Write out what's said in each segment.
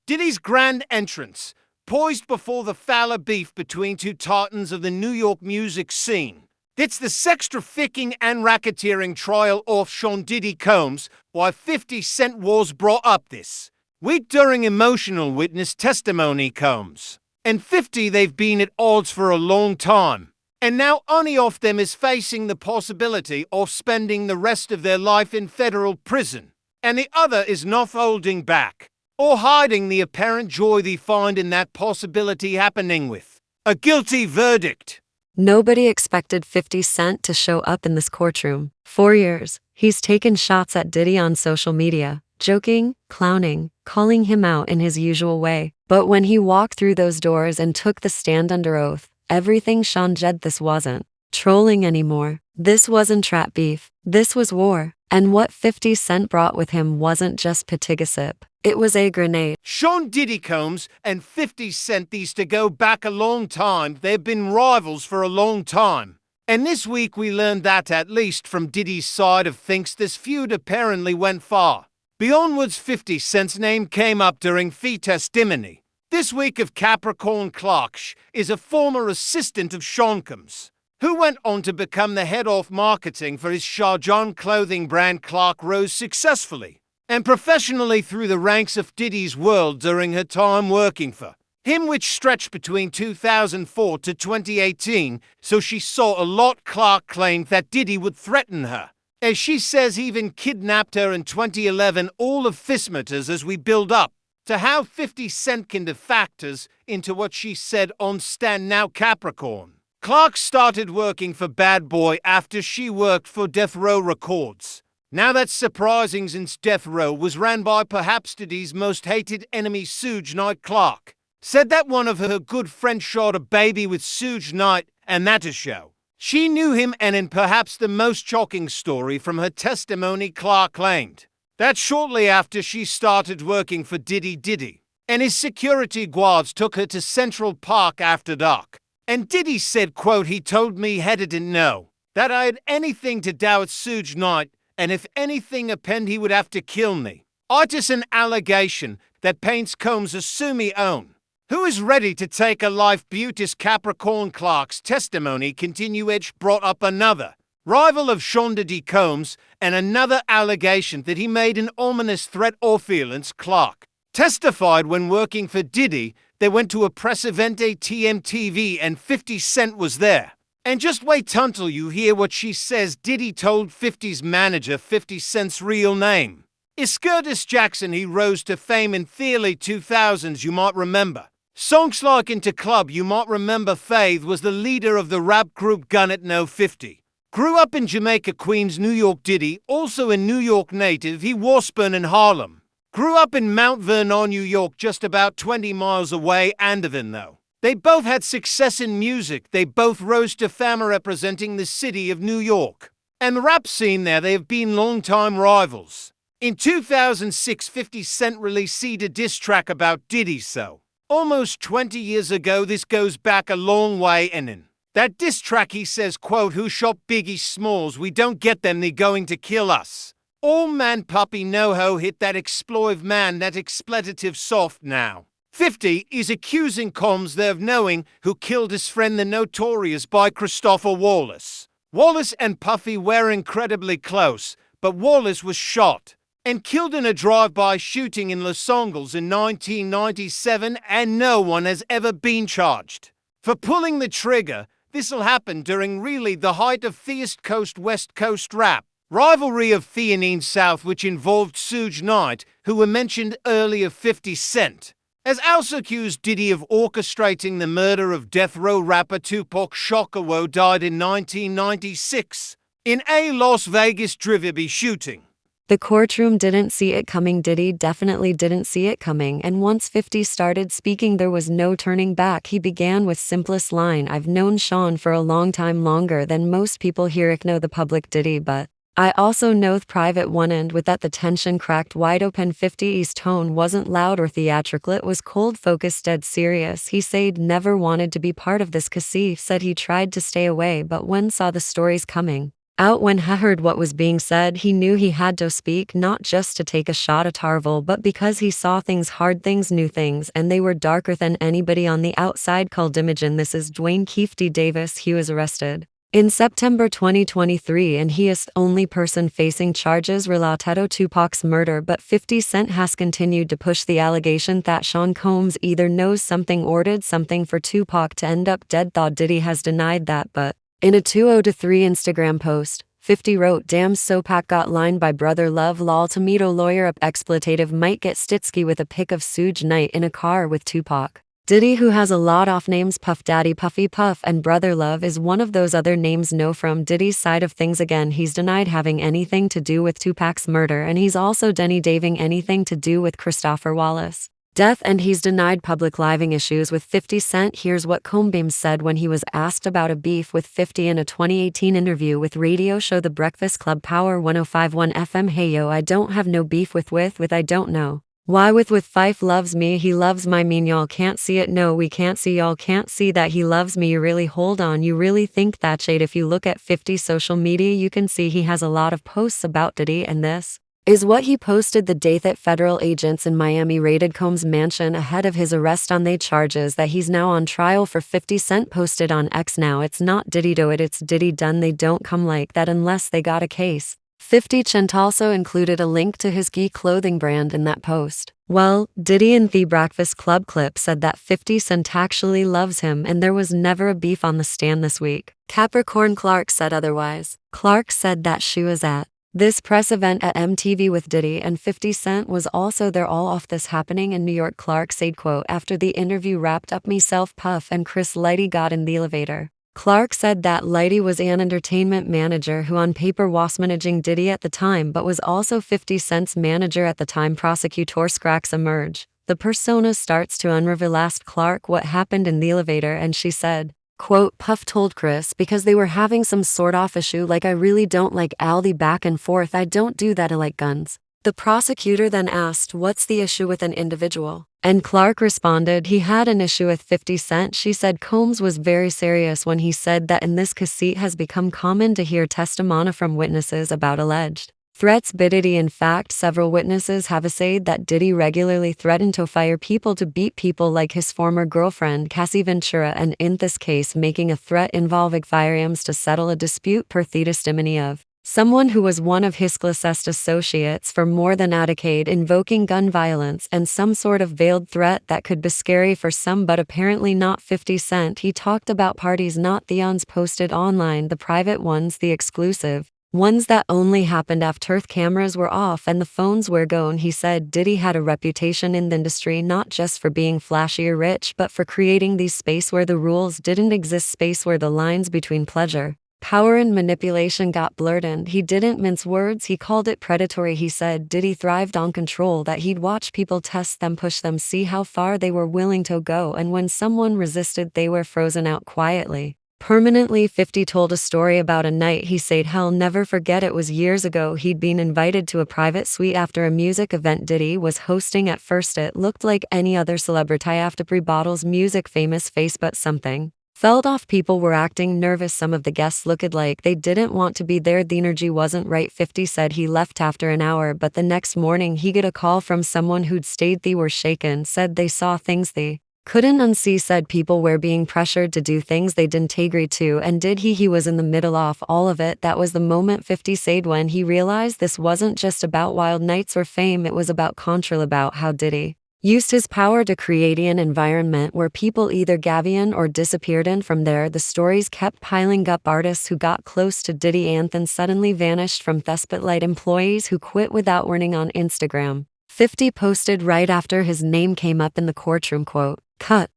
Diddy's grand entrance, poised before the Fowler beef between two titans of the New York music scene. It's the sex trafficking and racketeering trial of Sean Diddy Combs, why 50 Cent was brought up this week during emotional witness testimony. Combs and 50, they've been at odds for a long time, and now only of them is facing the possibility of spending the rest of their life in federal prison, and the other is not holding back or hiding the apparent joy they find in that possibility happening with a guilty verdict. Nobody expected 50 Cent to show up in this courtroom. For years, he's taken shots at Diddy on social media, joking, clowning, calling him out in his usual way. But when he walked through those doors and took the stand under oath, everything changed. This wasn't trolling anymore. This wasn't trap beef. This was war. And what 50 Cent brought with him wasn't just petty gossip. It was a grenade. Sean Diddy Combs and 50 Cent used to go back a long time. They've been rivals for a long time. And this week we learned that, at least from Diddy's side of things, this feud apparently went far. Beyondwards, 50 Cent's name came up during fee testimony this week of Capricorn Clark is a former assistant of Sean Combs, who went on to become the head of marketing for his Shah Jahan clothing brand. Clark rose successfully and professionally through the ranks of Diddy's world during her time working for him, which stretched between 2004 to 2018, so she saw a lot. Clark claimed that Diddy would threaten her, as she says he even kidnapped her in 2011. All of this matters as we build up to how 50 Cent can factors into what she said on Stand Now. Capricorn Clark started working for Bad Boy after she worked for Death Row Records. Now that's surprising, since Death Row was ran by perhaps Diddy's most hated enemy, Suge Knight. Clark said that one of her good friends shot a baby with Suge Knight, and that to show she knew him. And in perhaps the most shocking story from her testimony, Clark claimed that shortly after she started working for Diddy and his security guards took her to Central Park after dark. And Diddy said, quote, "He told me he didn't know that I had anything to do with Suge Knight, and if anything happened, he would have to kill me." It is an allegation that paints Combs a sue-me own, who is ready to take a life. Beauty's Capricorn Clark's testimony continued brought up another rival of Sean Diddy Combs and another allegation that he made an ominous threat or violence. Clark testified when working for Diddy, they went to a press event at TMTV and 50 Cent was there. And just wait until you hear what she says. Diddy told 50's manager 50 Cent's real name is Curtis Jackson. He rose to fame in the early 2000s, you might remember. Songs like Into Club, you might remember. Faith was the leader of the rap group Gun It No 50. Grew up in Jamaica, Queens, New York. Diddy, also a New York native, he was born in Harlem. Grew up in Mount Vernon, New York, just about 20 miles away. And even though they both had success in music, they both rose to fame representing the city of New York and the rap scene there. They have been longtime rivals. In 2006, 50 Cent released a diss track about Diddy, so almost 20 years ago. This goes back a long way, and in that diss track he says, quote, "Who shot Biggie Smalls? We don't get them, they're going to kill us. All man puppy no ho hit that exploive man, that expletive soft." Now 50 is accusing Combs there of knowing who killed his friend, the notorious by Christopher Wallace. Wallace and Puffy were incredibly close, but Wallace was shot and killed in a drive-by shooting in Los Angeles in 1997, and no one has ever been charged for pulling the trigger. This'll happen during really the height of the East Coast West Coast rap rivalry of Theanine South, which involved Suge Knight, who were mentioned earlier. 50 Cent has also accused Diddy of orchestrating the murder of death row rapper Tupac Shakur, who died in 1996 in a Las Vegas drive-by shooting. The courtroom didn't see it coming. Diddy definitely didn't see it coming, and once 50 started speaking, there was no turning back. He began with simplest line, "I've known Sean for a long time, longer than most people here know the public Diddy, but I also know the private one." And with that, the tension cracked wide open. 50's tone wasn't loud or theatrical, it was cold, focused, dead serious. He said never wanted to be part of this case. He said he tried to stay away, but when saw the stories coming, Out when he heard what was being said, he knew he had to speak, not just to take a shot at Tarvel, but because he saw things, hard things, new things, and they were darker than anybody on the outside called Imogen. This is Dwayne Keefe D. Davis. He was arrested in September 2023, and he is the only person facing charges related to Tupac's murder, but 50 Cent has continued to push the allegation that Sean Combs either knows something or did something for Tupac to end up dead. Though Diddy has denied that, but in a 2023 Instagram post, 50 wrote, "Damn, so Pac got lined by brother love lol to meet a lawyer up expletive might get Stitsky with a pic of Suge Knight in a car with Tupac." Diddy, who has a lot of names, Puff Daddy, Puffy Puff, and Brother Love, is one of those other names. No, from Diddy's side of things again, he's denied having anything to do with Tupac's murder, and he's also denied having anything to do with Christopher Wallace' death, and he's denied public living issues with 50 Cent. Here's what Combs said when he was asked about a beef with 50 in a 2018 interview with radio show The Breakfast Club, Power 105.1 FM. "Hey yo, I don't have no beef with I don't know why with Fife loves me, he loves my mean y'all can't see it, no we can't see, y'all can't see that he loves me, you really hold on, you really think that shade." If you look at 50's social media, you can see he has a lot of posts about Diddy, and this is what he posted the day that federal agents in Miami raided Combs' mansion ahead of his arrest on the charges that he's now on trial for. 50 Cent posted on X, "Now it's not Diddy do it, it's Diddy done, they don't come like that unless they got a case." 50 Cent also included a link to his geek clothing brand in that post. Well, Diddy in the Breakfast Club clip said that 50 Cent actually loves him and there was never a beef on the stand this week. Capricorn Clark said otherwise. Clark said that she was at this press event at MTV with Diddy, and 50 Cent was also there all off this happening in New York. Clark said, quote, "After the interview wrapped up, myself, Puff, and Chris Lighty got in the elevator." Clark said that Lighty was an entertainment manager who on paper was managing Diddy at the time, but was also 50 Cent's manager at the time. Prosecutor Scracks emerge. The persona starts to unravel. Asked Clark what happened in the elevator, and she said, quote, "Puff told Chris because they were having some sort of issue, like I really don't like all the back and forth, I don't do that, I like guns." The prosecutor then asked, "What's the issue with an individual?" And Clark responded, "He had an issue with 50 Cent. She said Combs was very serious when he said that in this case it has become common to hear testimony from witnesses about alleged threats by Diddy. In fact, several witnesses have said that Diddy regularly threatened to fire people, to beat people like his former girlfriend Cassie Ventura, and in this case making a threat involving firearms to settle a dispute per the testimony of someone who was one of his closest associates for more than a decade, invoking gun violence and some sort of veiled threat that could be scary for some but apparently not 50 Cent. He talked about parties, not the ons posted online, the private ones, the exclusive ones that only happened after cameras were off and the phones were gone. He said Diddy had a reputation in the industry not just for being flashy or rich, but for creating these space where the rules didn't exist, space where the lines between pleasure, power and manipulation got blurred, and he didn't mince words. He called it predatory. He said Diddy thrived on control, that he'd watch people, test them, push them, see how far they were willing to go, and when someone resisted they were frozen out quietly, permanently. 50 told a story about a night he said he'll never forget. It was years ago. He'd been invited to a private suite after a music event Diddy was hosting. At first it looked like any other celebrity after pre-bottles music, famous face, but something felt off. People were acting nervous. Some of the guests looked like they didn't want to be there. The energy wasn't right. 50 said he left after an hour, but the next morning he got a call from someone who'd stayed. They were shaken, said they saw things they couldn't unsee, said people were being pressured to do things they didn't agree to, and did he was in the middle of all of it. That was the moment 50 said when he realized this wasn't just about wild nights or fame, it was about control, about how Diddy used his power to create an environment where people either gave in or disappeared. And from there the stories kept piling up. Artists who got close to Diddy and then suddenly vanished from the spotlight, employees who quit without warning on Instagram. 50 posted right after his name came up in the courtroom, quote, cut,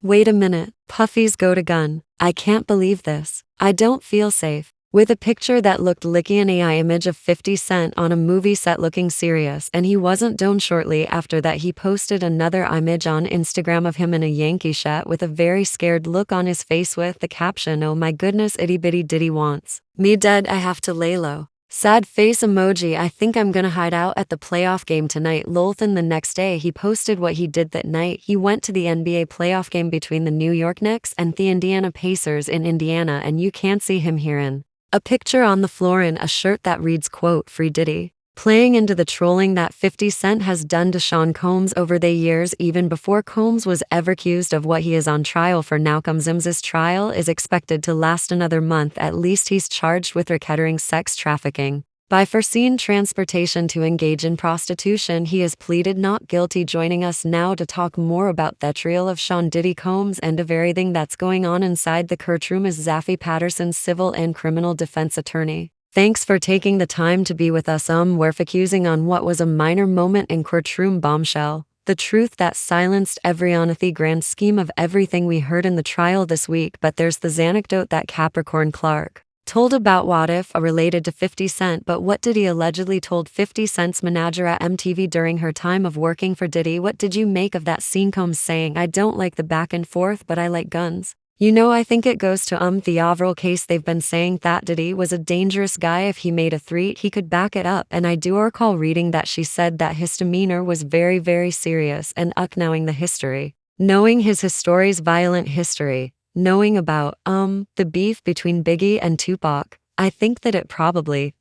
wait a minute, Puffy's go to gun, I can't believe this, I don't feel safe," with a picture that looked like an AI image of 50 Cent on a movie set looking serious, and he wasn't done. Shortly after that he posted another image on Instagram of him in a Yankee shirt with a very scared look on his face with the caption, "Oh my goodness, itty bitty Diddy wants me dead, I have to lay low. Sad face emoji, I think I'm gonna hide out at the playoff game tonight, lol." Then the next day he posted what he did that night. He went to the NBA playoff game between the New York Knicks and the Indiana Pacers in Indiana, and you can't see him here in A picture on the floor in a shirt that reads, quote, "Free Diddy." Playing into the trolling that 50 Cent has done to Sean Combs over the years even before Combs was ever accused of what he is on trial for now. Combs' trial is expected to last another month at least. He's charged with racketeering sex trafficking. By foreseen transportation to engage in prostitution, he has pleaded not guilty. Joining us now to talk more about the trial of Sean Diddy Combs and of everything that's going on inside the courtroom is Zafy Patterson, civil and criminal defense attorney. Thanks for taking the time to be with us. We're focusing on what was a minor moment in courtroom bombshell, the truth that silenced every on the grand scheme of everything we heard in the trial this week. But there's this anecdote that Capricorn Clark told about what if related to 50 Cent, but what Diddy allegedly told 50 Cent's manager at MTV during her time of working for Diddy. What did you make of that scene? Combs saying, "I don't like the back and forth, but I like guns. You know, I think it goes to the overall case. They've been saying that Diddy was a dangerous guy. If he made a threat, he could back it up." And I do recall reading that she said that his demeanor was very, very serious. And knowing the history, knowing his history's violent history, knowing about the beef between Biggie and Tupac, I think that it probably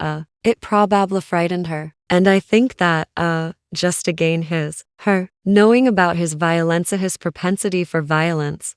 frightened her. And I think that just to gain her knowing about his violence, his propensity for violence,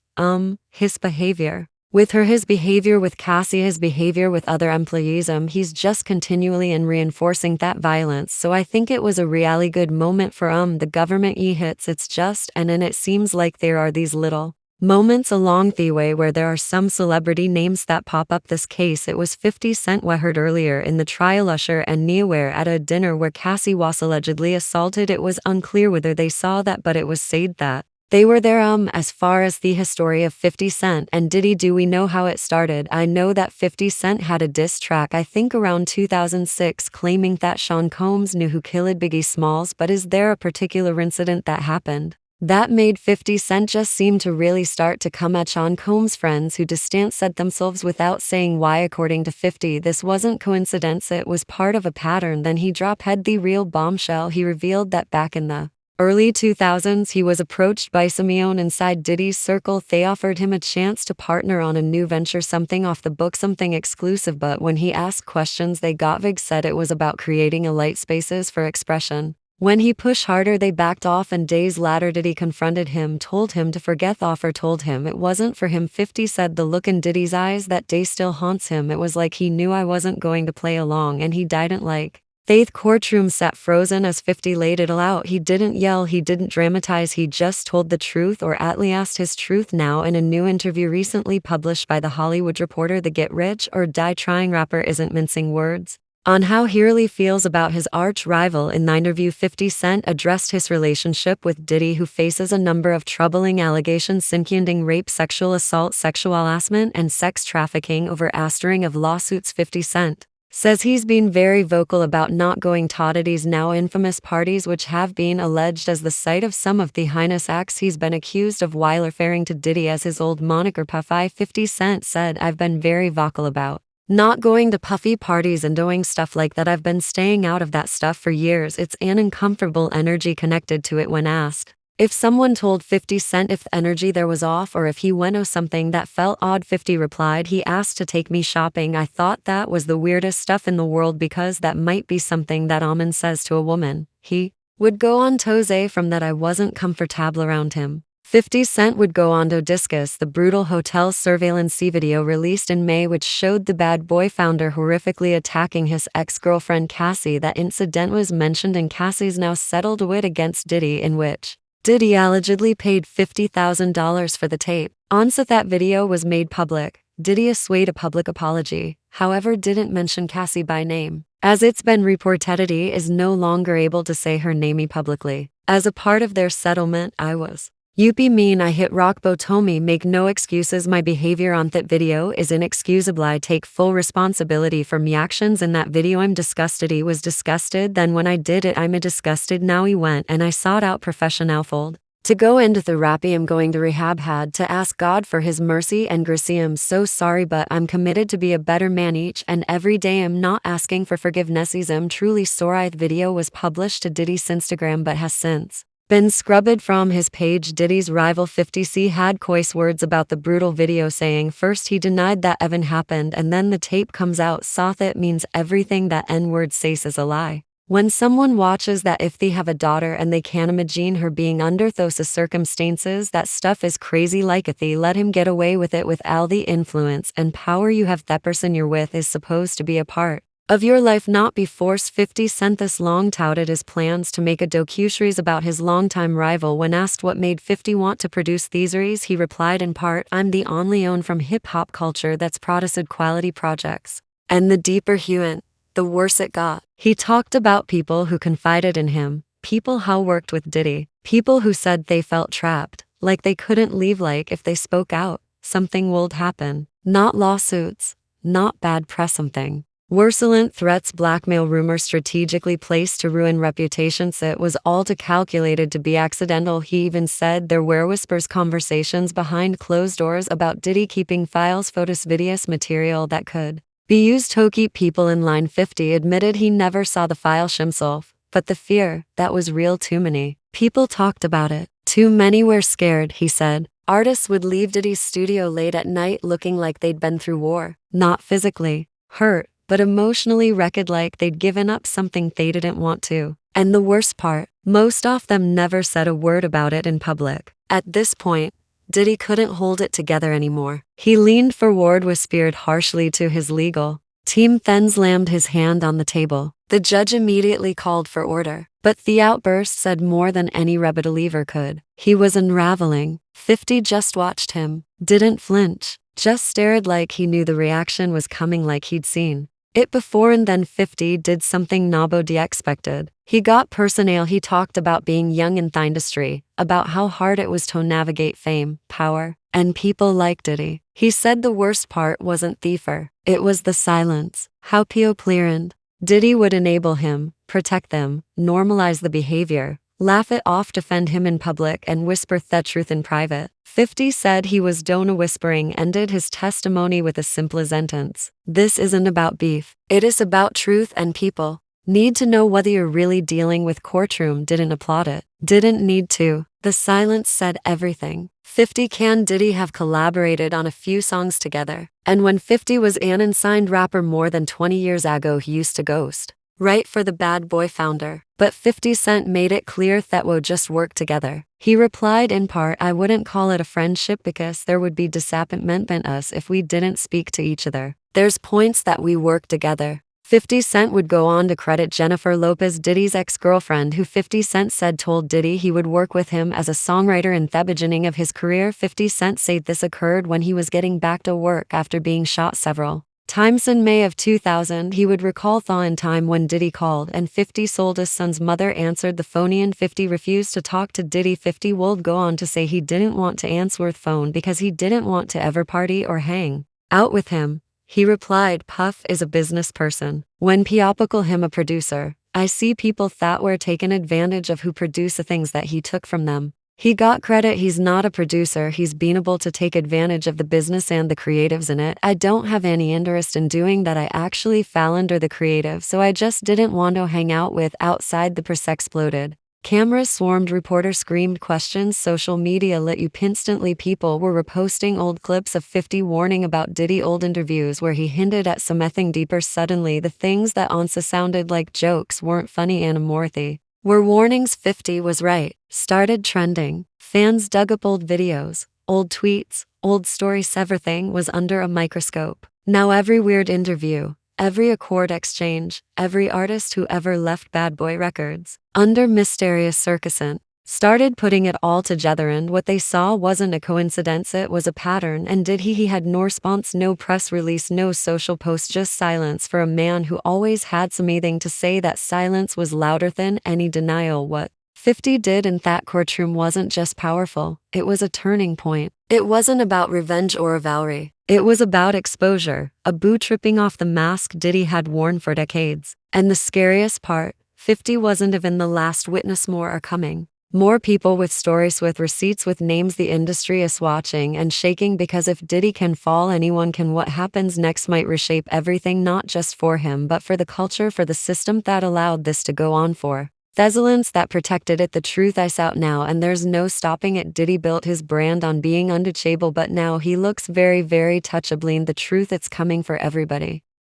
his behavior with her, his behavior with Cassie, his behavior with other employees, he's just continually and reinforcing that violence. So I think it was a really good moment for the government hits. It's just, and then it seems like there are these little moments along the way where there are some celebrity names that pop up. This case, it was 50 Cent we heard earlier in the trial, Usher and Nia were at a dinner where Cassie was allegedly assaulted. It was unclear whether they saw that, but it was said that they were there. As far as the history of 50 Cent and Diddy, do we know how it started? I know that 50 Cent had a diss track, I think around 2006, claiming that Sean Combs knew who killed Biggie Smalls, but is there a particular incident that happened that made 50 Cent just seem to really start to come at Sean Combs? Friends who distanced themselves without saying why. According to 50, this wasn't coincidence, it was part of a pattern. Then he dropped the real bombshell. He revealed that back in the early 2000s, he was approached by Simeone inside Diddy's circle. They offered him a chance to partner on a new venture, something off the book, something exclusive. But when he asked questions they got vague, said it was about creating a light spaces for expression. When he pushed harder, they backed off, and days later Diddy confronted him, told him to forget the offer, told him it wasn't for him. 50 said the look in Diddy's eyes that day still haunts him. It was like he knew I wasn't going to play along, and he didn't like. Faith Courtroom sat frozen as 50 laid it all out. He didn't yell, he didn't dramatize, he just told the truth, or at least his truth. Now in a new interview recently published by The Hollywood Reporter, the Get Rich or Die Trying rapper isn't mincing words on how he really feels about his arch rival. In the interview, 50 Cent addressed his relationship with Diddy, who faces a number of troubling allegations including rape, sexual assault, sexual harassment, and sex trafficking over a string of lawsuits. 50 Cent says he's been very vocal about not going to Diddy's now infamous parties, which have been alleged as the site of some of the heinous acts he's been accused of while referring to Diddy as his old moniker Puffy. 50 Cent said, "I've been very vocal about not going to Puffy parties and doing stuff like that. I've been staying out of that stuff for years. It's an uncomfortable energy connected to it." When asked if someone told 50 Cent if the energy there was off or if he went or something that felt odd, 50 replied, "He asked to take me shopping. I thought that was the weirdest stuff in the world because that might be something that a man says to a woman. He would go on to say from that I wasn't comfortable around him." 50 Cent would go on to discuss the brutal hotel surveillance video released in May, which showed the Bad Boy founder horrifically attacking his ex-girlfriend Cassie. That incident was mentioned in Cassie's now settled wit against Diddy, in which Diddy allegedly paid $50,000 for the tape. Once that video was made public, Diddy issued a public apology, however didn't mention Cassie by name. As it's been reported, Diddy is no longer able to say her name publicly. As a part of their settlement, I was "You'd mean I hit rock bottom. Make no excuses. My behavior on that video is inexcusable. I take full responsibility for me actions in that video. I'm disgusted." He was disgusted then when I did it. I'm disgusted now. He went and I sought out professional fold to go into the rap. I'm going to rehab. Had to ask God for his mercy and grace. I'm so sorry, but I'm committed to be a better man each and every day. I'm not asking for forgiveness. I'm truly sorry. The video was published to Diddy's Instagram but has since been scrubbed from his page. Diddy's rival 50 had choice words about the brutal video, saying first he denied that even happened and then the tape comes out, so it means everything that N-word says is a lie. When someone watches that, if they have a daughter and they can imagine her being under those circumstances, that stuff is crazy. Like if they let him get away with it with all the influence and power you have, that person you're with is supposed to be a part of your life, not be forced. 50 Cent this long touted his plans to make a docuseries about his longtime rival. When asked what made 50 want to produce these series, he replied in part, "I'm the only one from hip-hop culture that's produced quality projects. And the deeper he went, the worse it got." He talked about people who confided in him, people who worked with Diddy, people who said they felt trapped, like they couldn't leave, like if they spoke out, something would happen. Not lawsuits, not bad press, something. Worselent threats, blackmail, rumors strategically placed to ruin reputations. It was all too calculated to be accidental. He even said there were whispers, conversations behind closed doors about Diddy keeping files, photos, videos, material that could be used to keep people in line. 50 admitted he never saw the file himself, but the fear, that was real. Too many people talked about it. Too many were scared, he said. Artists would leave Diddy's studio late at night looking like they'd been through war, not physically hurt, but emotionally wrecked, like they'd given up something they didn't want to. And the worst part, most of them never said a word about it in public. At this point, Diddy couldn't hold it together anymore. He leaned forward, whispered harshly to his legal team, then slammed his hand on the table. The judge immediately called for order, but the outburst said more than any rebelliver could. He was unraveling. 50 just watched him, didn't flinch, just stared like he knew the reaction was coming, like he'd seen it before. And then 50 did something nobody expected. He got personal. He talked about being young in the industry, about how hard it was to navigate fame, power, and people like Diddy. He said the worst part wasn't the fear, it was the silence. How people Diddy would enable him, protect them, normalize the behavior, laugh it off, defend him in public, and whisper the truth in private. 50 said he was done whispering, ended his testimony with a simple sentence: "This isn't about beef. It is about truth, and people need to know whether you're really dealing with." Courtroom didn't applaud it, didn't need to. The silence said everything. 50 and Diddy have collaborated on a few songs together, and when 50 was an unsigned rapper more than 20 years ago, he used to ghost right for the Bad Boy founder. But 50 Cent made it clear that we'll just work together. He replied in part, "I wouldn't call it a friendship because there would be disappointment in us if we didn't speak to each other. There's points that we work together." 50 Cent would go on to credit Jennifer Lopez, Diddy's ex-girlfriend, who 50 Cent said told Diddy he would work with him as a songwriter in the beginning of his career. 50 Cent said this occurred when he was getting back to work after being shot several times in May of 2000. He would recall in time when Diddy called and 50's oldest son's mother answered the phone and 50 refused to talk to Diddy. 50 would go on to say he didn't want to answer the phone because he didn't want to ever party or hang out with him. He replied, "Puff is a business person. When people call him a producer, I see people that were taken advantage of who produce the things that he took from them." He got credit. He's not a producer. He's been able to take advantage of the business and the creatives in it. "I don't have any interest in doing that. I actually fell under the creative, so I just didn't want to hang out with." Outside, the press exploded. Cameras swarmed, reporters screamed questions, social media lit up instantly. People were reposting old clips of 50 warning about Diddy, old interviews where he hinted at something deeper. Suddenly, the things that once sounded like jokes weren't funny anymore. They were warnings. 50 was right. Started trending. Fans dug up old videos, old tweets, old stories. Everything was under a microscope. Now every weird interview, every accord exchange, every artist who ever left Bad Boy Records under mysterious circumstance started putting it all together, and what they saw wasn't a coincidence, it was a pattern. And he had no response, no press release, no social post, just silence for a man who always had something to say. That silence was louder than any denial. What 50 did in that courtroom wasn't just powerful, it was a turning point. It wasn't about revenge or rivalry. It was about exposure, a boot tripping off the mask Diddy had worn for decades. And the scariest part, 50 wasn't even the last witness. More are coming. More people with stories, with receipts, with names. The industry is watching and shaking, because if Diddy can fall, anyone can. What happens next might reshape everything, not just for him but for the culture, for the system that allowed this to go on for Thessalance that protected it, the truth is out now and there's no stopping it. Diddy built his brand on being untouchable, but now he looks very, very touchable. The truth, it's coming for everybody.